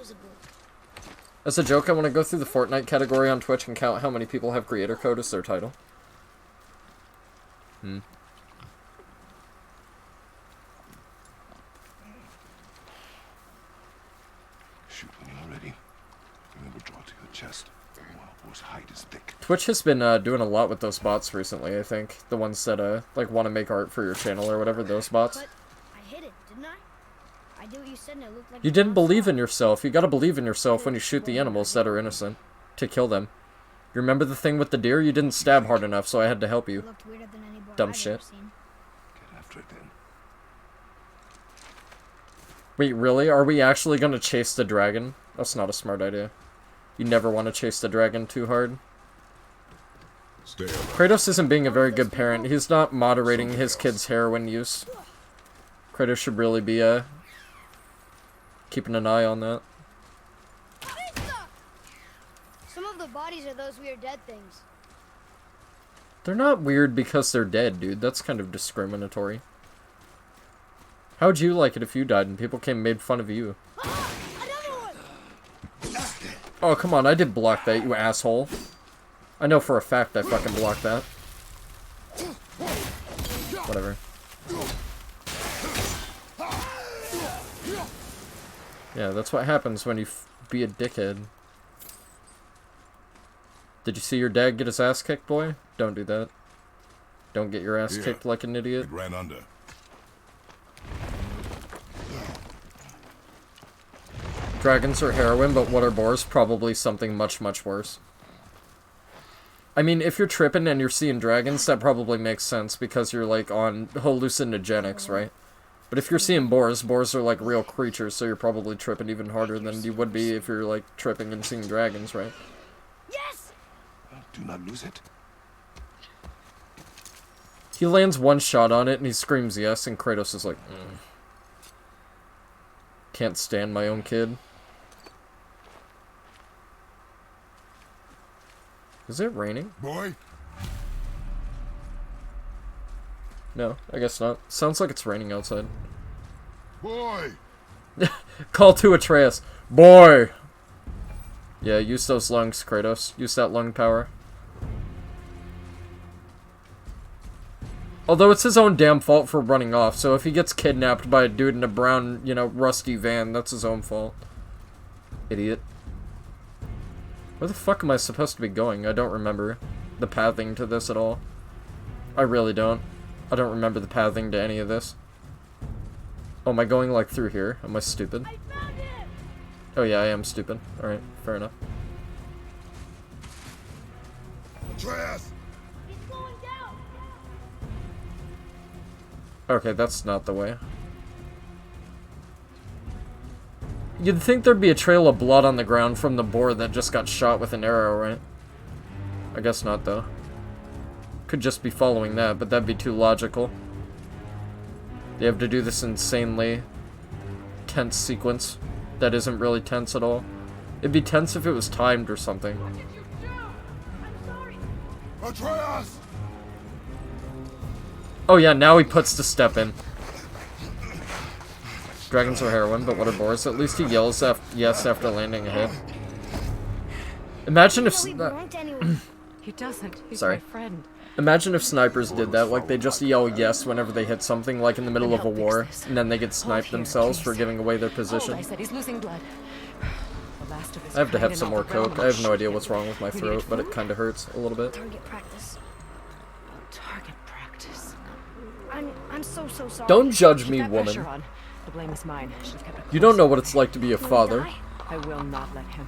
disposable. As a joke, I want to go through the Fortnite category on Twitch and count how many people have creator code as their title. Shoot when you're ready. Remember, draw to your chest. Wild hide is thick. Twitch has been doing a lot with those bots recently, I think. The ones that like want to make art for your channel or whatever, those bots. But I hit it, didn't I? I did what you said and it looked like You didn't believe in yourself. You gotta believe in yourself when you shoot the animals that are innocent. To kill them. You remember the thing with the deer? You didn't stab hard enough, so I had to help you. Dumb shit. Get after it then. Wait, really? Are we actually gonna chase the dragon? That's not a smart idea. You never want to chase the dragon too hard. Stay alert. Kratos isn't being a very good parent. He's not moderating his kid's heroin use. Kratos should really be, keeping an eye on that. Some of the bodies are those weird dead things. They're not weird because they're dead, dude. That's kind of discriminatory. How'd you like it if you died and people came and made fun of you? Oh, come on. I did block that, you asshole. I know for a fact I fucking blocked that. Whatever. Yeah, that's what happens when you be a dickhead. Did you see your dad get his ass kicked, boy? Don't do that. Don't get your ass kicked like an idiot. It ran under. Dragons are heroin, but what are boars? Probably something much, much worse. I mean, if you're tripping and you're seeing dragons, that probably makes sense because you're, like, on hallucinogenics, right? But if you're seeing boars, boars are, like, real creatures, so you're probably tripping even harder than you would be if you're, like, tripping and seeing dragons, right? Yes! Do not lose it. He lands one shot on it and he screams yes, and Kratos is like, Can't stand my own kid. Is it raining? Boy. No, I guess not. Sounds like it's raining outside. Boy. Call to Atreus. Boy! Yeah, use those lungs, Kratos. Use that lung power. Although it's his own damn fault for running off, so if he gets kidnapped by a dude in a brown, you know, rusty van, that's his own fault. Idiot. Where the fuck am I supposed to be going? I don't remember the pathing to this at all. I really don't. I don't remember the pathing to any of this. Oh, am I going, like, through here? Am I stupid? I found it! Oh yeah, I am stupid. Alright, fair enough. Atreus. He's going down! Okay, that's not the way. You'd think there'd be a trail of blood on the ground from the boar that just got shot with an arrow, right? I guess not, though. Could just be following that, but that'd be too logical. They have to do this insanely tense sequence that isn't really tense at all. It'd be tense if it was timed or something. What did you do? I'm sorry. Atreus. Oh yeah, now he puts the step in. Dragons are heroin, but what are boars? At least he yells yes after landing a hit. Imagine if... He doesn't. He's Sorry. my friend. Imagine if snipers did that, like they just yell yes whenever they hit something, like in the middle of a war, and then they get sniped themselves for giving away their position. I said he's losing blood. The last of his I have to have kind some and more all the ground coke. I have no will idea shit. what's wrong with my You need throat, but it food? kind of hurts a little bit. Target practice. Target practice. I'm so sorry. Don't judge Keep me, that pressure woman. on. The blame is mine. Should've kept it You don't close. know what it's like to be a Will he father. die? I will not let him.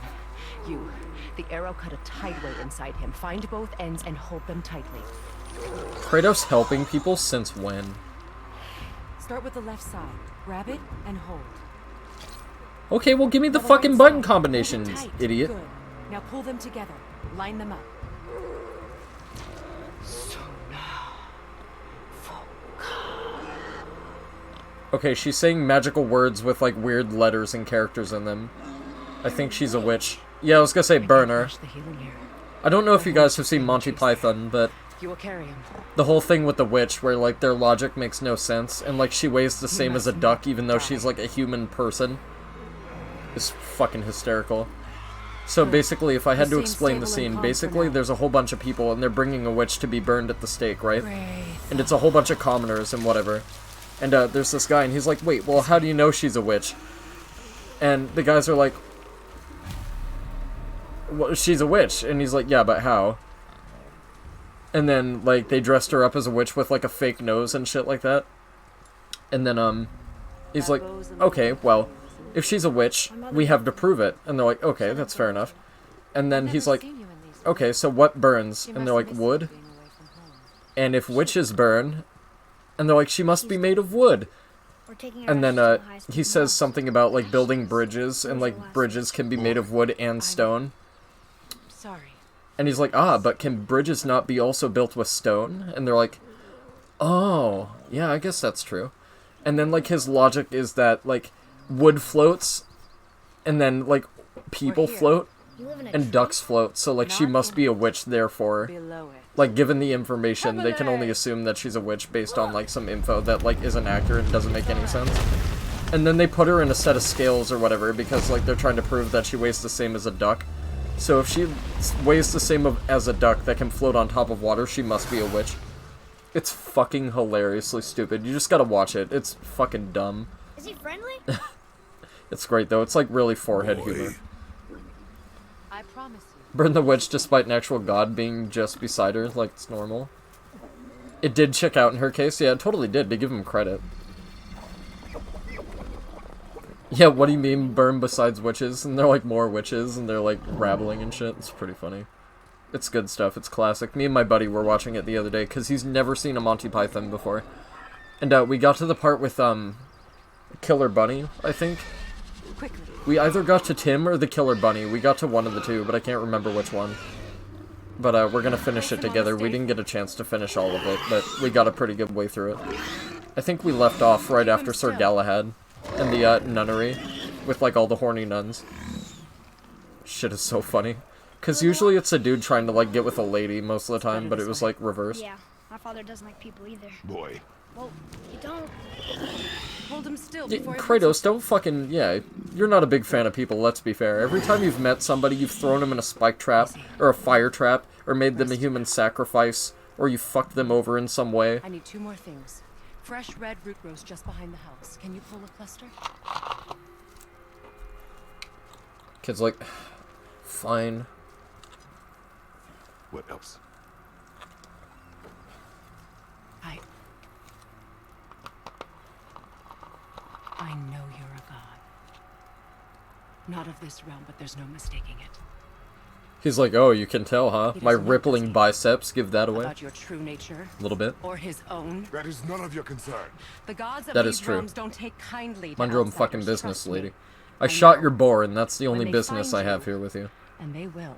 You. The arrow cut a tideway inside him. Find both ends and hold them tightly. Kratos helping people since when? Start with the left side. Grab it and hold. Okay, well give me the Now fucking right button side. combinations, Hold it tight. idiot. Good. Now pull them together. Line them up. So now, Okay, she's saying magical words with like weird letters and characters in them. I think she's a witch. Yeah, I was gonna say burner. finish the healing here. I don't know if you guys have seen Monty Python, but You will carry him. the whole thing with the witch where like their logic makes no sense and like she weighs the same as a duck even though she's like a human person. is fucking hysterical. So basically, if I had to explain the scene, basically there's a whole bunch of people and they're bringing a witch to be burned at the stake, right? And it's a whole bunch of commoners and whatever. And there's this guy and he's like, wait, well, how do you know she's a witch? And the guys are like, well, she's a witch. And he's like, yeah, but how? And then, like, they dressed her up as a witch with, like, a fake nose and shit like that. And then, he's like, okay, well, if she's a witch, we have to prove it. And they're like, okay, that's fair enough. And then he's like, okay, so what burns? And they're like, wood. And if witches burn, and they're like, she must be made of wood. And then, he says something about, like, building bridges, and, like, bridges can be made of wood and stone. Sorry. And he's like, ah, but can bridges not be also built with stone? And they're like, oh, yeah, I guess that's true. And then, like, his logic is that, like, wood floats, and then, like, people float, and ducks float. So, like, she must be a witch, therefore, like, given the information, they can only assume that she's a witch based on, like, some info that, like, isn't accurate and doesn't make any sense. And then they put her in a set of scales or whatever, because, like, they're trying to prove that she weighs the same as a duck. So if she weighs the same as a duck that can float on top of water, she must be a witch. It's fucking hilariously stupid. You just gotta watch it. It's fucking dumb. Is he friendly? It's great, though. It's like really forehead humor. I promise you. Burn the witch despite an actual god being just beside her, like it's normal. It did check out in her case. Yeah, it totally did, to give him credit. Yeah, what do you mean burn besides witches? And they're like more witches, and they're like rabbling and shit. It's pretty funny. It's good stuff. It's classic. Me and my buddy were watching it the other day, because he's never seen a Monty Python before. And we got to the part with, Killer Bunny, I think. Quickly. We either got to Tim or the Killer Bunny. We got to one of the two, but I can't remember which one. But we're gonna finish it together. We didn't get a chance to finish all of it, but we got a pretty good way through it. I think we left off right after Sir Galahad and the nunnery with like all the horny nuns. Shit is so funny. Because usually it's a dude trying to like get with a lady most of the time, but it was like reversed. Yeah, my father doesn't like people either. Boy. Well, you don't. Hold him still Yeah, before he Kratos, don't fucking... Yeah, you're not a big fan of people, let's be fair. Every time you've met somebody, you've thrown them in a spike trap, or a fire trap, or made them a human sacrifice, or you fucked them over in some way. I need 2 more things. Fresh red root rose just behind the house. Can you pull a cluster? Kid's like, fine. What else? I know you're a god. Not of this realm, but there's no mistaking it. He's like, oh, you can tell, huh? My rippling biceps give that away. About your true nature? A little bit. Or his own? That is none of your concern. The gods of That these is true. realms don't take kindly to Mind your own outsiders, fucking business, trust me. lady. I shot know. your boar, and that's the only they business I find have you- here with you. And they will.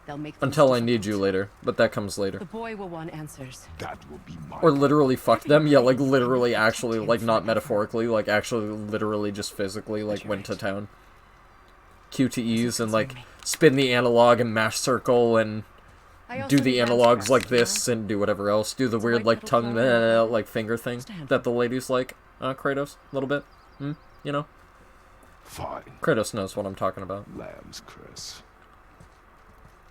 They'll make things Until I need you difficult. later, but that comes later. The boy will want answers. That will be mine. Or literally fuck them, yeah, like literally, actually, like not metaphorically, like actually, literally, just physically, like went to town. QTEs and like spin the analog and mash circle and I do also the need analogs answers, like you this know? and do whatever else. Do the It's a weird white like little tongue flower. like finger thing Stand. that the ladies like. Kratos, a little bit. You know, Fine. Kratos knows what I'm talking about. Lamb's Chris.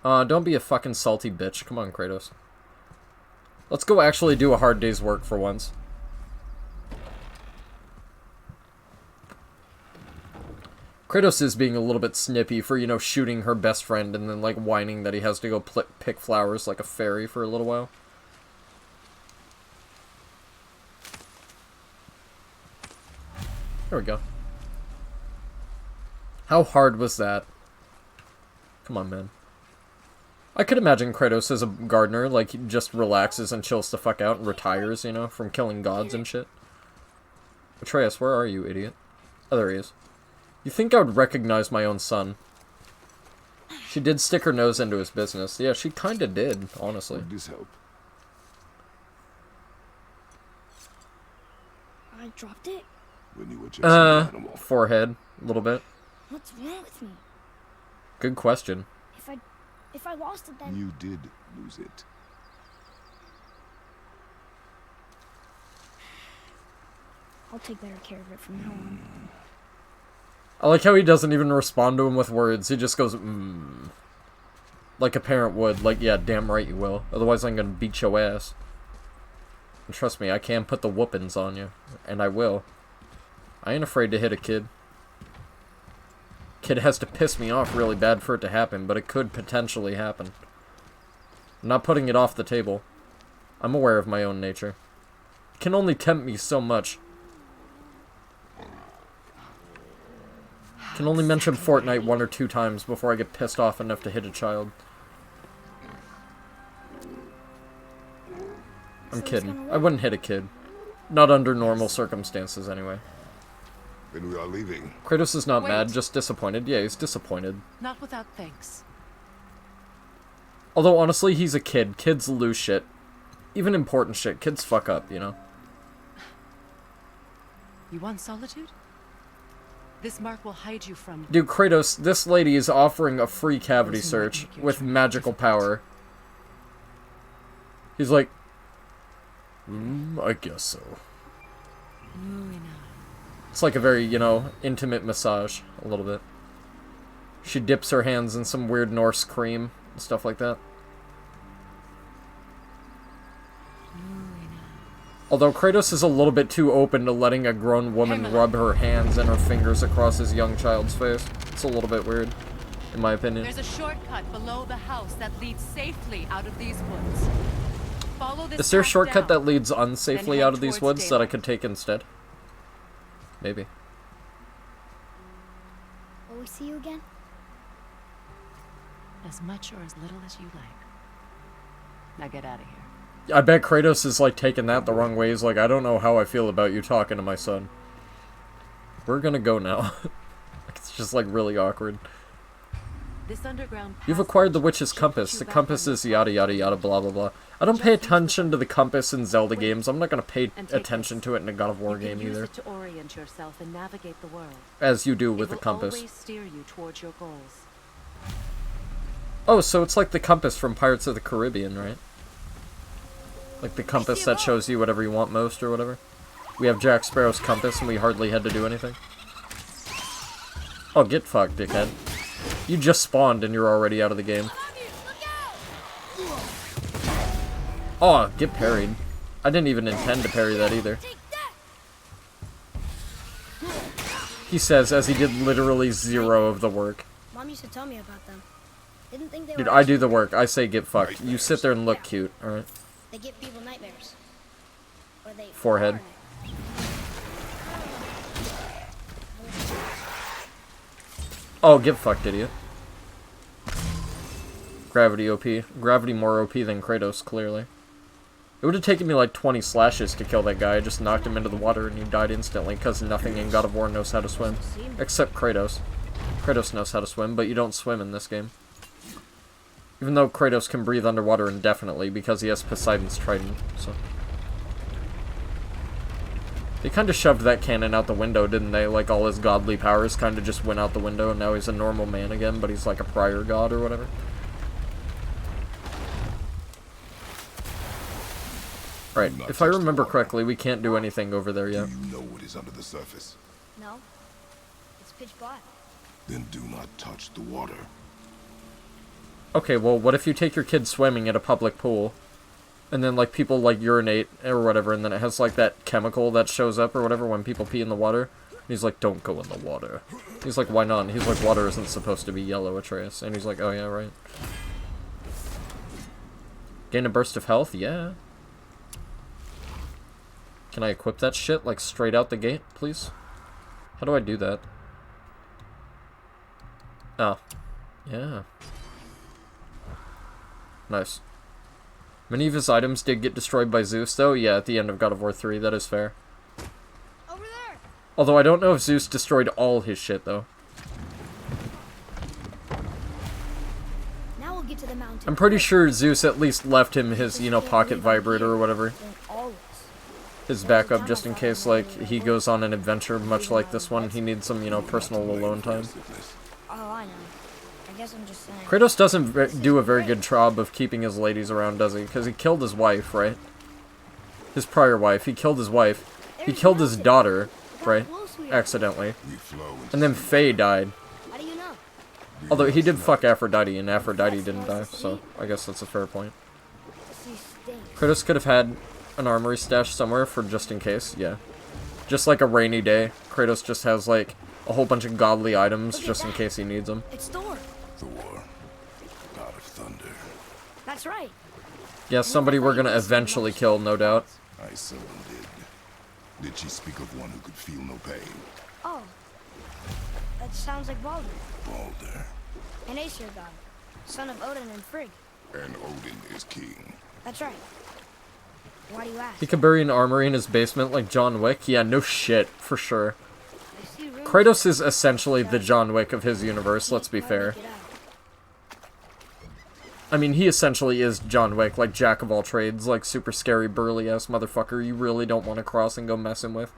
Don't be a fucking salty bitch. Come on, Kratos. Let's go actually do a hard day's work for once. Kratos is being a little bit snippy for, you know, shooting her best friend and then, like, whining that he has to go pick flowers like a fairy for a little while. There we go. How hard was that? Come on, man. I could imagine Kratos as a gardener, like, he just relaxes and chills the fuck out and retires, you know, from killing gods and shit. Atreus, where are you, idiot? Oh, there he is. You think I would recognize my own son? She did stick her nose into his business. Yeah, she kinda did, honestly. Would this help? I dropped it. When you were just an animal. Forehead, a little bit. What's wrong with me? Good question. If I lost it, then You did lose it. I'll take better care of it from now on. I like how he doesn't even respond to him with words. He just goes, like a parent would. Like, yeah, damn right you will. Otherwise I'm gonna beat your ass. And trust me, I can put the whoopings on you. And I will. I ain't afraid to hit a kid. Kid has to piss me off really bad for it to happen, but it could potentially happen. I'm not putting it off the table. I'm aware of my own nature. It can only tempt me so much. Can only mention Fortnite 1 or 2 times before I get pissed off enough to hit a child. I'm kidding. I wouldn't hit a kid. Not under normal circumstances, anyway. Then we are leaving. Kratos is not Wait. mad, just disappointed. Yeah, he's disappointed. Not without thanks. Although, honestly, he's a kid. Kids lose shit. Even important shit. Kids fuck up, you know? You want solitude? This mark will hide you from... Dude, Kratos, this lady is offering a free cavity search with magical power. He's like, I guess so. It's like a very, you know, intimate massage, a little bit. She dips her hands in some weird Norse cream and stuff like that. Although Kratos is a little bit too open to letting a grown woman rub her hands and her fingers across his young child's face. It's a little bit weird, in my opinion. There's a shortcut below the house that leads safely out of these woods. Follow this Is there a path shortcut down, that leads unsafely then out of head these towards woods that I daylight. could take instead? Maybe. Will we see you again? As much or as little as you like. Now get out of here. I bet Kratos is, like, taking that the wrong way. He's like, I don't know how I feel about you talking to my son. We're gonna go now. It's just, like, really awkward. This underground You've passage acquired the witch's should compass. put The you back compass on is your yada yada yada blah blah blah. I don't pay attention to the compass in Zelda games. I'm not gonna pay And take attention this. to it in a God of War You can game use either. it to orient yourself and navigate the world. As you do with It the will compass. always steer you towards your goals. Oh, so it's like the compass from Pirates of the Caribbean, right? Like the compass that shows you whatever you want most or whatever. We have Jack Sparrow's compass and we hardly had to do anything. Oh, get fucked, dickhead. You just spawned and you're already out of the game. Oh, get parried. I didn't even intend to parry that either. He says as he did literally 0 of the work. Mom used to tell me about them. Didn't think they Dude, were I do the work. I say get fucked. You sit there and look cute, alright? They give people nightmares. Or they Forehead. are nightmares. Oh, get fucked, idiot. Gravity OP. Gravity more OP than Kratos, clearly. It would have taken me like 20 slashes to kill that guy. I just knocked him into the water and he died instantly because nothing in God of War knows how to swim. Except Kratos. Kratos knows how to swim, but you don't swim in this game. Even though Kratos can breathe underwater indefinitely because he has Poseidon's trident, so... They kind of shoved that cannon out the window, didn't they? Like, all his godly powers kind of just went out the window, and now he's a normal man again, but he's like a prior god or whatever. Right, if I remember correctly, we can't do anything over there yet. Do you know what is under the surface? No. It's pitch black. Then do not touch the water. Okay, well, what if you take your kid swimming at a public pool, and then, like, people, like, urinate or whatever, and then it has, like, that chemical that shows up or whatever when people pee in the water? And he's like, don't go in the water. He's like, why not? And he's like, water isn't supposed to be yellow, Atreus. And he's like, oh, yeah, right. Gain a burst of health? Yeah. Can I equip that shit, like, straight out the gate, please? How do I do that? Oh. Yeah. Nice. Many of his items did get destroyed by Zeus, though. Yeah, at the end of God of War 3, that is fair. Over there. Although I don't know if Zeus destroyed all his shit, though. Now we'll get to the mountain. I'm pretty sure Zeus at least left him his, you know, pocket vibrator or whatever. Always. His backup, just in case, like, he goes on an adventure much like this one. He needs some, you know, personal alone time. Oh, I know. I guess I'm just saying. Kratos doesn't do a very good job of keeping his ladies around, does he? Because he killed his wife, right? His prior wife. He killed his wife. He killed his daughter, right? accidentally. We flow into And then Faye died. How do you know? Although he did fuck Aphrodite, and Aphrodite didn't die, so I guess that's a fair point. She stinks. Kratos could have had an armory stash somewhere for just in case, yeah. Just like a rainy day, Kratos just has like a whole bunch of godly items just in case he needs them. It's Thor. Thor, god of thunder. That's right. Yeah, somebody we're gonna eventually kill, no doubt. I seldom did. Did she speak of one who could feel no pain? Oh. That sounds like Baldur. Baldur. An Aesir god. Son of Odin and Frigg. And Odin is king. That's right. Why do you ask? He could bury an armory in his basement like John Wick? Yeah, no shit, for sure. I see rooms Kratos is essentially the John Wick of his universe, let's be fair. Get out. I mean, he essentially is John Wick, like jack of all trades, like super scary, burly-ass motherfucker you really don't want to cross and go messing with.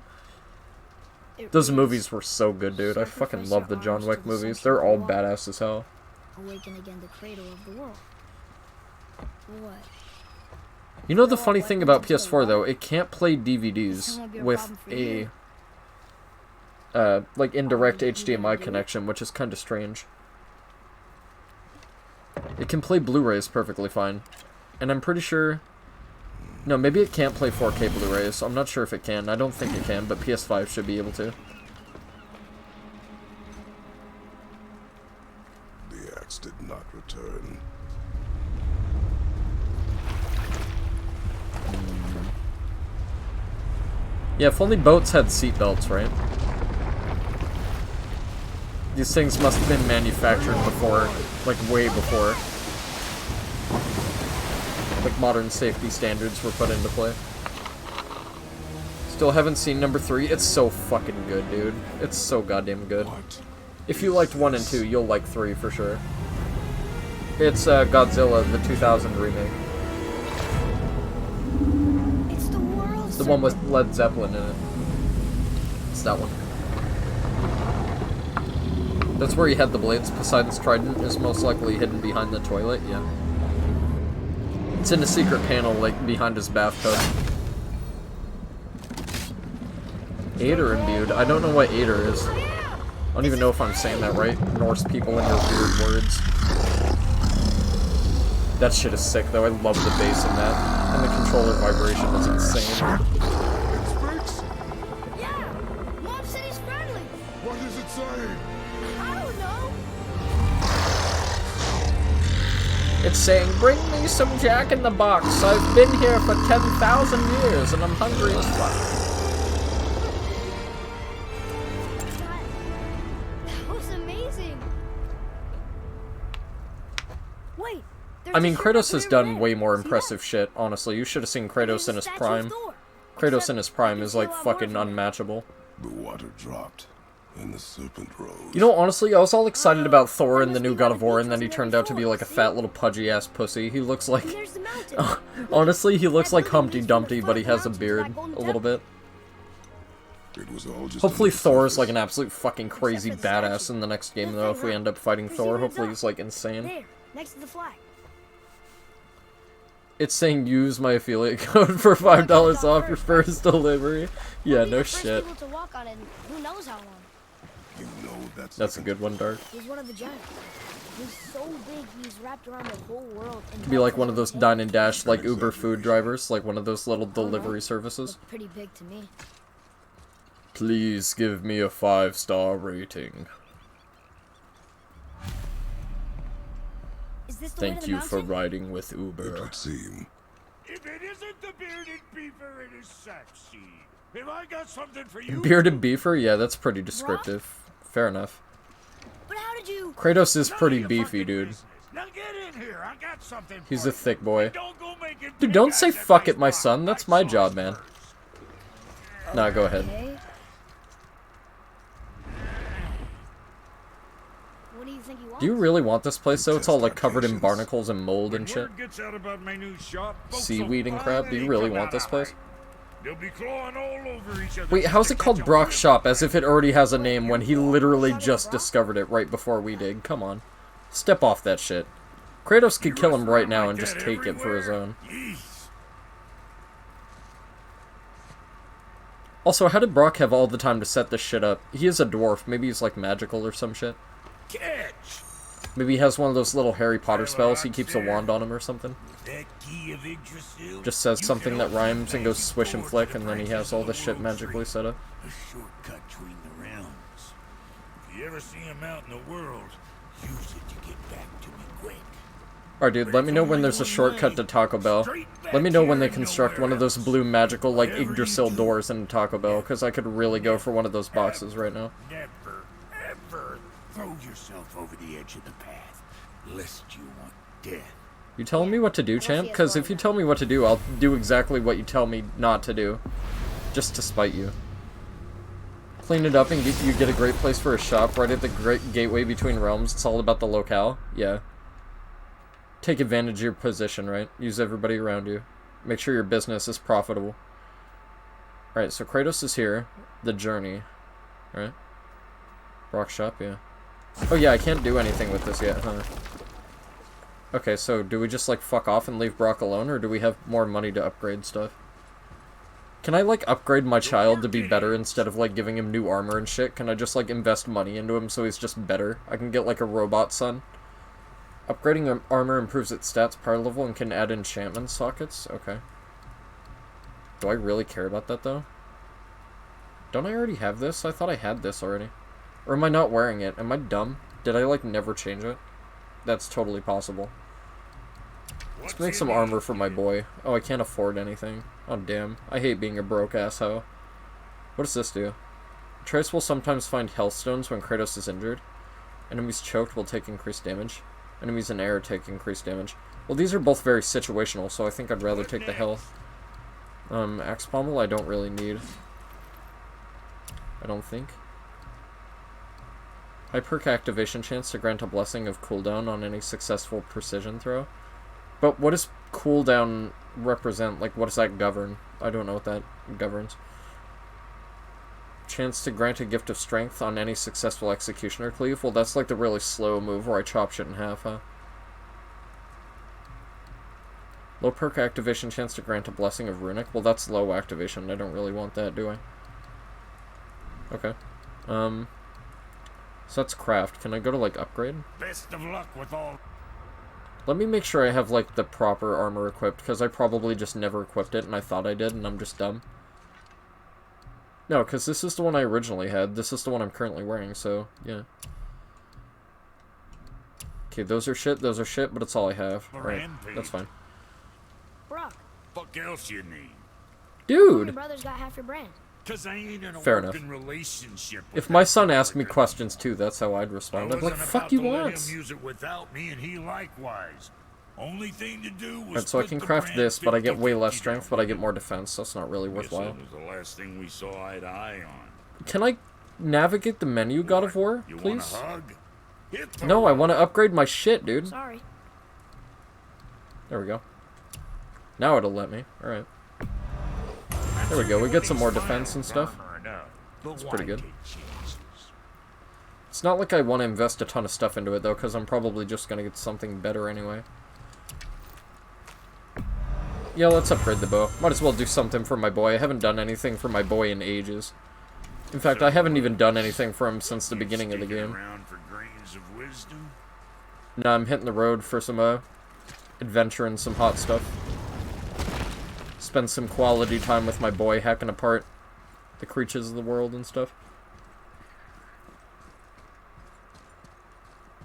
Those movies were so good, dude. I fucking love the John Wick movies. They're all badass as hell. Awaken again the cradle of the world. What? You know the funny thing about PS4, though? It can't play DVDs with a, like, indirect HDMI connection, which is kind of strange. It can play Blu-rays perfectly fine. And I'm pretty sure... No, maybe it can't play 4K Blu-rays. I'm not sure if it can. I don't think it can, but PS5 should be able to. The axe did not return. Yeah, if only boats had seatbelts, right? These things must have been manufactured before, like way before. Like modern safety standards were put into play. Still haven't seen number 3. It's so fucking good, dude. It's so goddamn good. If you liked 1 and 2, you'll like 3 for sure. It's Godzilla, the 2000 remake. It's the World The one with Led Zeppelin in it. It's that one. That's where he had the blades. Poseidon's trident is most likely hidden behind the toilet, yeah. It's in a secret panel, like, behind his bathtub. Aether imbued. I don't know what Aether is. I don't even know if I'm saying that right. Norse people and your weird words. That shit is sick, though. I love the bass in that. And the controller vibration is insane. Yeah! Mom said he's friendly! What does it say? I don't know! It's saying, bring me some Jack in the Box. I've been here for 10,000 years and I'm hungry as fuck. That was amazing! Wait! I mean, Kratos has done way more impressive shit, honestly. You should have seen Kratos in his prime. Kratos in his prime is, like, fucking unmatchable. The water dropped, and the serpent rose. You know, honestly, I was all excited about Thor in the new God of War, and then he turned out to be, like, a fat little pudgy-ass pussy. He looks like... Honestly, he looks like Humpty Dumpty, but he has a beard, a little bit. It was all just Hopefully Thor's, like, an absolute fucking crazy badass in the next game, though, if we end up fighting Thor. Hopefully he's, like, insane. There, next to the flag. It's saying use my affiliate code for $5 off your first delivery. Yeah, We'll be no the first shit. people to walk on it in who knows how long. You know That's a good one, Dark. He's one of the giants. He's so big, he's wrapped around the whole world. Could be like one of those dine and dash, like Uber food drivers, like one of those little delivery services. Looked pretty big to me. Please give me a 5-star rating. Is this the way to Thank the you for mountain? riding with It Uber. would seem. If it isn't the bearded beaver, it is Saxy. Have I got something for you? Bearded beaver? Yeah, that's pretty descriptive. Fair enough. But how did you... Kratos is None of pretty your beefy, fucking dude. business. Now get in here. I got something He's for a you. thick boy. Don't go making Dude, big don't say eyes at fuck it, my my son. spot That's like my job, man. saucers. Nah, go ahead. Okay. What do you think he wants? Do you really want this place, though? It's all, like, covered in barnacles and mold and shit. Word gets out about my new shop, folks Seaweed will and crap? Do you really finally want this come out place? alright. They'll be clawing all over each other. Wait, how's to it catch called a Brock's whiff. Shop as if it already has a name when he literally just discovered it right before we did? Come on. Step off that shit. Kratos could kill him right now and just take it for his own. Yeesh. Also, how did Brock have all the time to set this shit up? He is a dwarf. Maybe he's, like, magical or some shit. Catch! Maybe he has one of those little Harry Potter spells. He keeps a wand on him or something. That key of Yggdrasil, Just says you something can that open rhymes the and goes maze swish and doors flick, to and then he branches has all of this the shit world magically tree. set up. A shortcut between the realms. If you ever see him out in the world, use it to get back to me quick. Alright, dude, let me know when there's a shortcut to Taco Bell. Let me know when they construct one of those blue magical, like, Yggdrasil doors in Taco Bell, because I could really go for one of those boxes right now. Never, ever throw yourself over the edge of the path, lest you want death. You telling me what to do, champ? Because if you tell me what to do, I'll do exactly what you tell me not to do. Just to spite you. Clean it up and you get a great place for a shop right at the great gateway between realms. It's all about the locale. Yeah. Take advantage of your position, right? Use everybody around you. Make sure your business is profitable. Alright, so Kratos is here. The journey. Right? Rock shop, yeah. Oh yeah, I can't do anything with this yet, huh? Okay, so do we just, like, fuck off and leave Brock alone, or do we have more money to upgrade stuff? Can I, like, upgrade my child to be better instead of, like, giving him new armor and shit? Can I just, like, invest money into him so he's just better? I can get, like, a robot son. Upgrading armor improves its stats per level and can add enchantment sockets? Okay. Do I really care about that, though? Don't I already have this? I thought I had this already. Or am I not wearing it? Am I dumb? Did I, like, never change it? That's totally possible. Let's make some armor for my boy. Oh, I can't afford anything. Oh, damn. I hate being a broke-ass hoe. What does this do? Atreus will sometimes find health stones when Kratos is injured. Enemies choked will take increased damage. Enemies in air take increased damage. Well, these are both very situational, so I think I'd rather take the health. Axe pommel I don't really need. I don't think. High perk activation chance to grant a blessing of cooldown on any successful precision throw. But what does cooldown represent? Like, what does that govern? I don't know what that governs. Chance to grant a gift of strength on any successful executioner cleave. Well, that's like the really slow move where I chop shit in half, huh? Low perk activation chance to grant a blessing of runic. Well, that's low activation. I don't really want that, do I? Okay. So that's craft. Can I go to, like, upgrade? Best of luck with all. Let me make sure I have, like, the proper armor equipped, because I probably just never equipped it, and I thought I did, and I'm just dumb. No, because this is the one I originally had. This is the one I'm currently wearing, so, yeah. Okay, those are shit, but it's all I have. Alright, that's fine. Brock, Fuck else you need? your Dude! brother's got half your brand. Cause I ain't in a Fair enough. working relationship with If my that son asked me motherfucker. questions too, that's how I'd respond. I I'd be like, wasn't fuck about you to let once! him use it without me, and he likewise. Only thing to do was Alright, so I split can the craft brand this, but I get way less 50-50 strength, but I get more defense, so it's not really Guess worthwhile. that was the last thing we saw eye to eye on. Can I navigate the menu, God of War, You please? want a hug? Hit the No, I road. want to upgrade my shit, dude. Sorry. There we go. Now it'll let me. Alright. There we go, we get some more defense and stuff. That's pretty good. It's not like I want to invest a ton of stuff into it, though, because I'm probably just going to get something better anyway. Yeah, let's upgrade the bow. Might as well do something for my boy. I haven't done anything for my boy in ages. In fact, I haven't even done anything for him since the beginning of the game. Around for grains of wisdom? Now I'm hitting the road for some, adventure and some hot stuff. Spend some quality time with my boy, hacking apart the creatures of the world and stuff.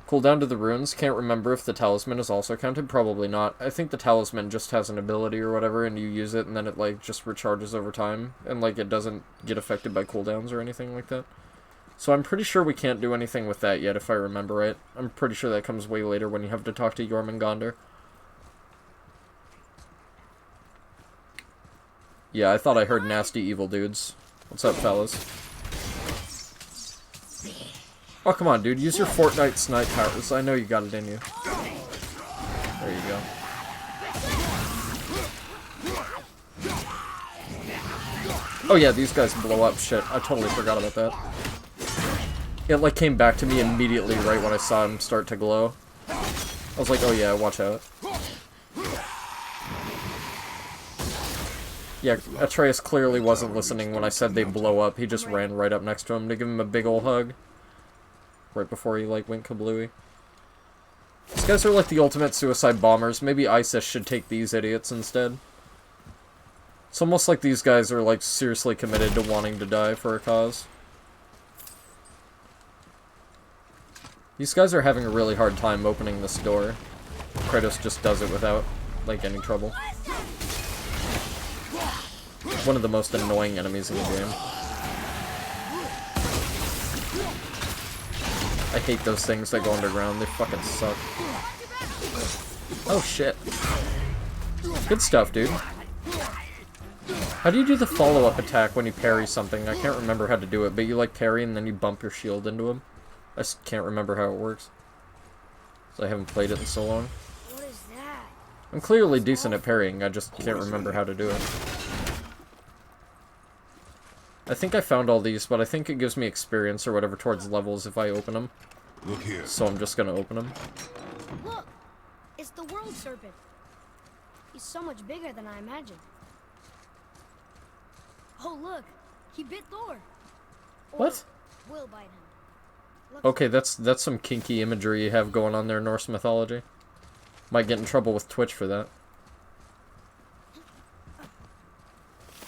Cooldown to the runes. Can't remember if the talisman is also counted. Probably not. I think the talisman just has an ability or whatever, and you use it, and then it, like, just recharges over time. And, like, it doesn't get affected by cooldowns or anything like that. So I'm pretty sure we can't do anything with that yet, if I remember right. I'm pretty sure that comes way later when you have to talk to Jörmungandr. Yeah, I thought I heard nasty evil dudes. What's up, fellas? Oh, come on, dude. Use your Fortnite snipe powers. I know you got it in you. There you go. Oh, yeah, these guys blow up. Shit, I totally forgot about that. It, like, came back to me immediately right when I saw him start to glow. I was like, oh, yeah, watch out. Yeah, Atreus clearly wasn't listening when I said they blow up. He just ran right up next to him to give him a big ol' hug. Right before he, like, went kablooey. These guys are like the ultimate suicide bombers. Maybe ISIS should take these idiots instead. It's almost like these guys are, like, seriously committed to wanting to die for a cause. These guys are having a really hard time opening this door. Kratos just does it without, like, any trouble. One of the most annoying enemies in the game. I hate those things that go underground. They fucking suck. Oh, shit. Good stuff, dude. How do you do the follow-up attack when you parry something? I can't remember how to do it, but you, like, parry and then you bump your shield into him. I just can't remember how it works. So I haven't played it in so long. What is that? I'm clearly decent at parrying, I just can't remember how to do it. I think I found all these, but I think it gives me experience or whatever towards levels if I open them. Look here. So I'm just gonna open them. Look! It's the World Serpent. He's so much bigger than I imagined. Oh, look! He bit Thor! Or What? will bite him. Look, Okay, that's some kinky imagery you have going on there, Norse mythology. Might get in trouble with Twitch for that.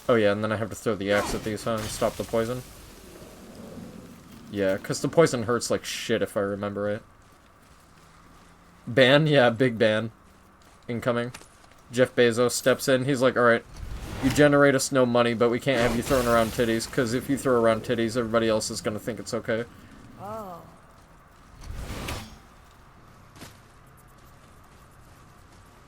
Oh yeah, and then I have to throw the axe at these, huh, and stop the poison? Yeah, because the poison hurts like shit if I remember right. Ban? Yeah, big ban. Incoming. Jeff Bezos steps in, he's like, alright, you generate us no money, but we can't have you throwing around titties, because if you throw around titties, everybody else is going to think it's okay. Oh.